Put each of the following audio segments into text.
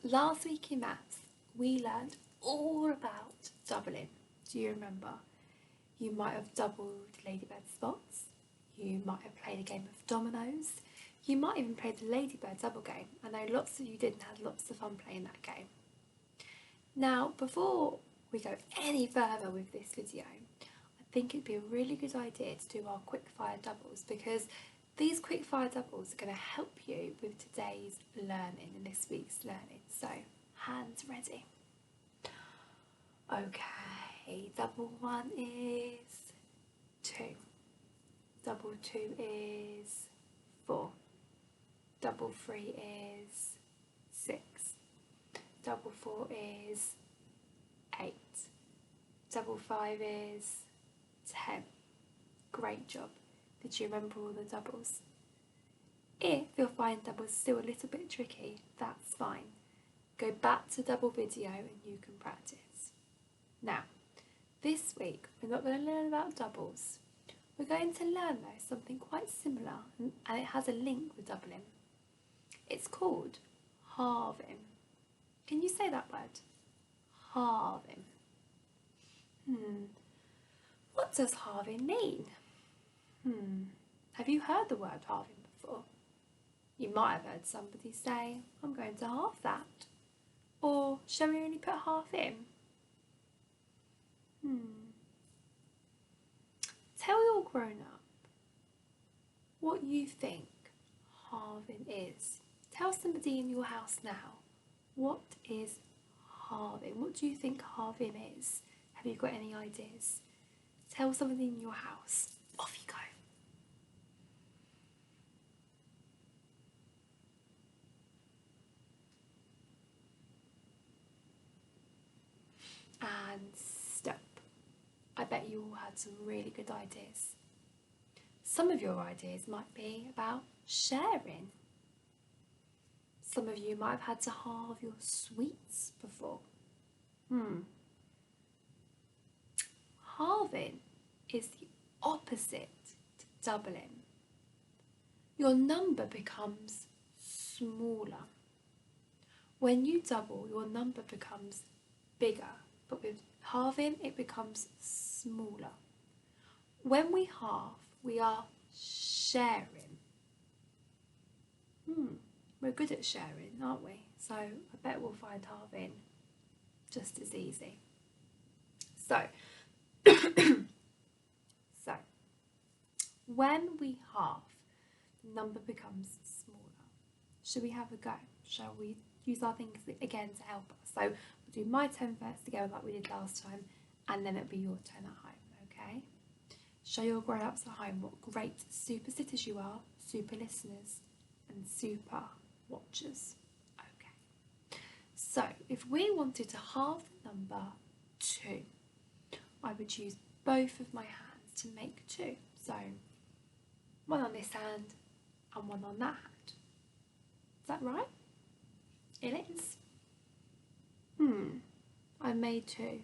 Last week in maths, we learned all about doubling. Do you remember? You might have doubled Ladybird spots. You might have played a game of dominoes. You might even play the Ladybird double game. I know lots of you did and had lots of fun playing that game. Now, before we go any further with this video, I think it'd be a really good idea to do our quickfire doubles, because these quickfire doubles are going to help you with today's learning and this week's learning. So, hands ready. Okay, double 1 is 2. Double 2 is 4. Double 3 is 6. Double 4 is 8. Double 5 is 10. Great job. Did you remember all the doubles? If you'll find doubles still a little bit tricky, that's fine. Go back to double video and you can practice. Now, this week we're not going to learn about doubles. We're going to learn though something quite similar, and it has a link with doubling. It's called halving. Can you say that word? Halving. What does halving mean? Have you heard the word halving before? You might have heard somebody say, I'm going to halve that. Or, shall we only put half in? Tell your grown-up what you think halving is. Tell somebody in your house now, what is halving? What do you think halving is? Have you got any ideas? Tell somebody in your house. Off you go. And stop. I bet you all had some really good ideas. Some of your ideas might be about sharing. Some of you might have had to halve your sweets before. Halving is the opposite to doubling. Your number becomes smaller. When you double, your number becomes bigger, but with halving, it becomes smaller. When we halve, we are sharing. We're good at sharing, aren't we? So I bet we'll find halving just as easy. So, when we halve, the number becomes smaller. Should we have a go? Shall we use our things again to help us? So we'll do my turn first together like we did last time, and then it'll be your turn at home, okay? Show your grown-ups at home what great super sitters you are, super listeners, and super watchers. Okay. So if we wanted to halve the number 2, I would use both of my hands to make 2. So one on this hand and one on that hand. Is that right? It is. I made 2.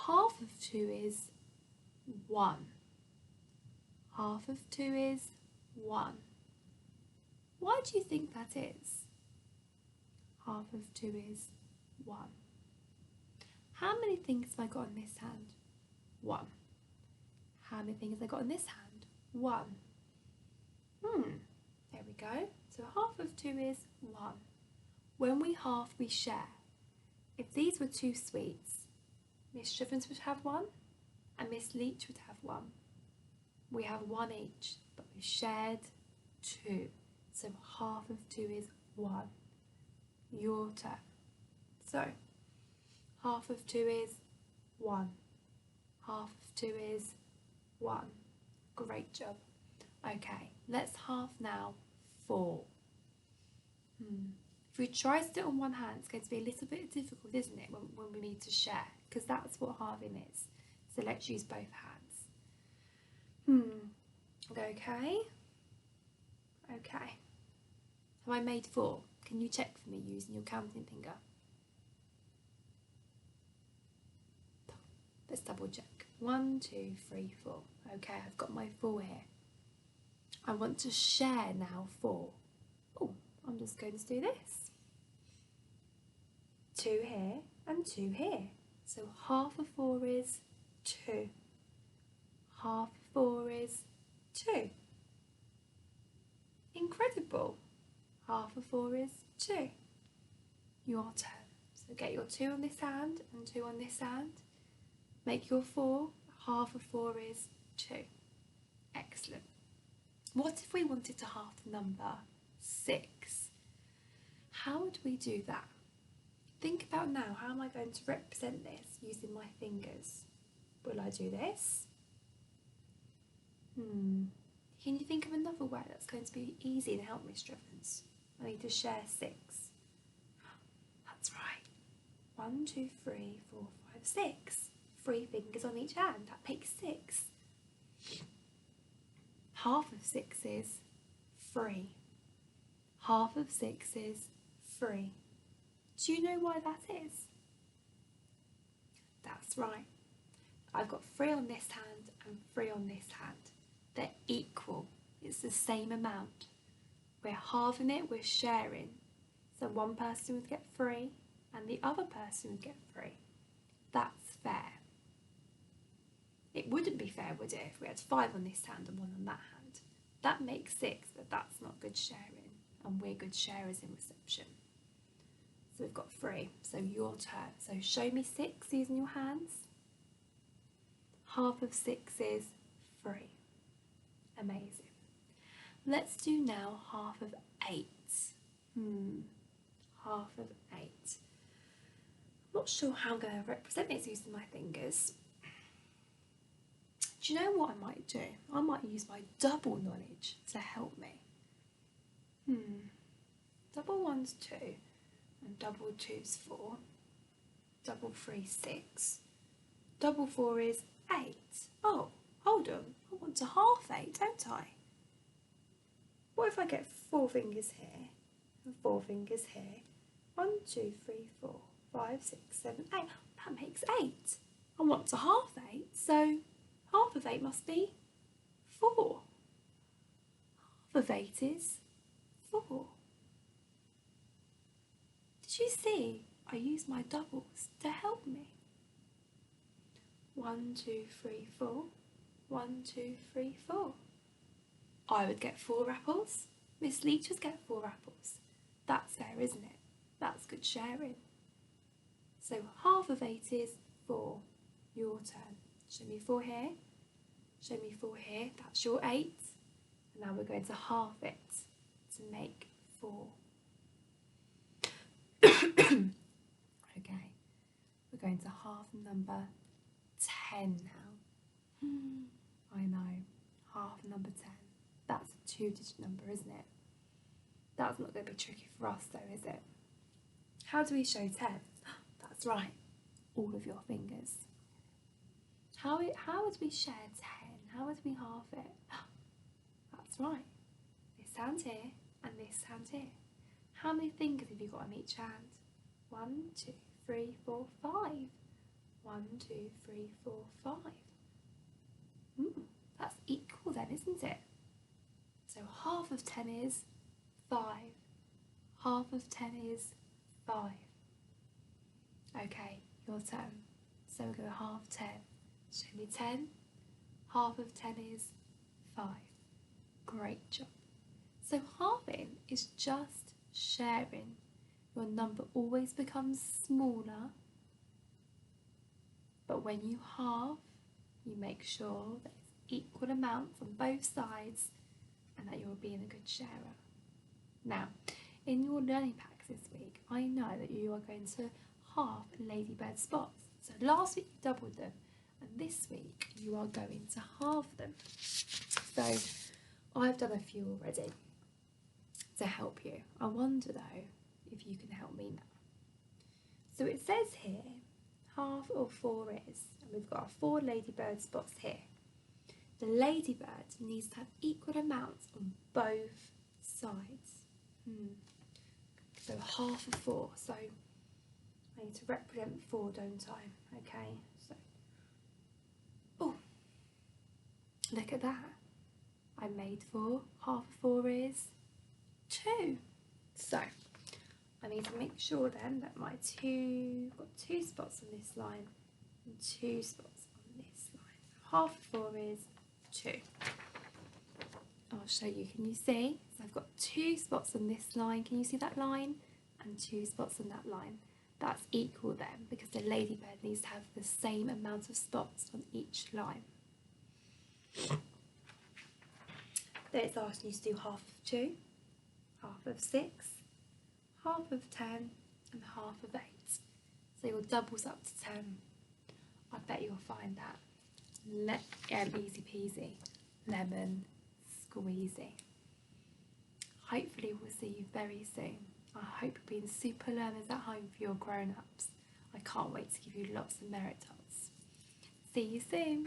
Half of 2 is 1. Half of 2 is 1. Why do you think that is? Half of 2 is 1. How many things have I got in this hand? 1. How many things have I got in this hand? 1. There we go. So half of 2 is 1. When we halve, we share. If these were 2 sweets, Miss Strevens would have 1 and Miss Leach would have 1. We have 1 each, but we shared 2. So half of 2 is 1. Your turn. So half of 2 is 1. Half of 2 is 1. Great job. Okay, let's halve now 4. If we try to do it on one hand, it's going to be a little bit difficult, isn't it, when we need to share, because that's what halving is. So let's use both hands. Okay. Okay. Have I made 4? Can you check for me using your counting finger? Let's double check. 1, 2, 3, 4. Okay, I've got my 4 here. I want to share now 4. Oh, I'm just going to do this. 2 here and 2 here. So half of 4 is 2. Half of 4 is 2. Incredible. Half of 4 is 2. Your turn. So get your 2 on this hand and 2 on this hand. Make your 4. Half of 4 is 2. Excellent. What if we wanted to halve the number 6? How would we do that? Think about now, how am I going to represent this using my fingers? Will I do this? Can you think of another way that's going to be easy to help me, Strevens? I need to share 6. That's right. 1, 2, 3, 4, 5, 6. 3 fingers on each hand. That makes 6. Half of 6 is 3. Half of 6 is 3. Do you know why that is? That's right. I've got 3 on this hand and 3 on this hand. They're equal. It's the same amount. We're halving it, we're sharing. So one person would get 3 and the other person would get 3. That's fair. It wouldn't be fair, would it, if we had 5 on this hand and 1 on that hand? That makes 6, but that's not good sharing. And we're good sharers in reception. So we've got 3. So your turn. So show me 6 using your hands. Half of 6 is 3. Amazing. Let's do now half of 8. Half of 8. I'm not sure how I'm going to represent this using my fingers. Do you know what I might do? I might use my double knowledge to help me. Double 1's 2 and double 2's 4. Double 3's 6. Double 4 is 8. Oh, hold on. I want to half 8, don't I? What if I get 4 fingers here and 4 fingers here? 1, 2, 3, 4, 5, 6, 7, 8. That makes 8. I want to half 8, so half of 8 must be 4. Half of 8 is 4. Did you see? I used my doubles to help me. 1, 2, 3, 4. 1, 2, 3, 4. I would get 4 apples. Miss Leach would get 4 apples. That's fair, isn't it? That's good sharing. So half of 8 is 4. Your turn. Show me 4 here. Show me 4 here. That's your 8. And now we're going to half it to make 4. Okay. We're going to half number 10 now. I know. Half number 10. That's a 2-digit number, isn't it? That's not going to be tricky for us though, is it? How do we show 10? That's right. All of your fingers. How would we share 10? How would we half it? That's right. This hand here and this hand here. How many fingers have you got on each hand? 1, 2, 3, 4, 5. 1, 2, 3, 4, 5. That's equal then, isn't it? So half of 10 is 5. Half of 10 is 5. Okay, your turn. So we'll go half 10. Show me 10. Half of 10 is 5. Great job. So halving is just sharing. Your number always becomes smaller, but when you halve, you make sure that it's equal amounts on both sides and that you're being a good sharer. Now, in your learning packs this week, I know that you are going to halve ladybird spots. So last week you doubled them, and this week you are going to halve them. So I've done a few already to help you. I wonder though if you can help me now. So it says here, half of 4 is, and we've got our 4 ladybird spots here. The ladybird needs to have equal amounts on both sides. So half of 4, so I need to represent 4, don't I? Okay, so, oh, look at that. I made 4, half of 4 is 2. So, I need to make sure then that my got 2 spots on this line and 2 spots on this line. Half of 4 is 2. I'll show you, can you see? So I've got 2 spots on this line, can you see that line? And 2 spots on that line. That's equal then, because the ladybird needs to have the same amount of spots on each line. Then it's asking you to do half of 2, half of 6, half of 10 and half of 8. So your doubles up to 10. I bet you'll find that easy peasy, lemon squeezy. Hopefully we'll see you very soon. I hope you're being super learners at home for your grown-ups. I can't wait to give you lots of merit dots. See you soon.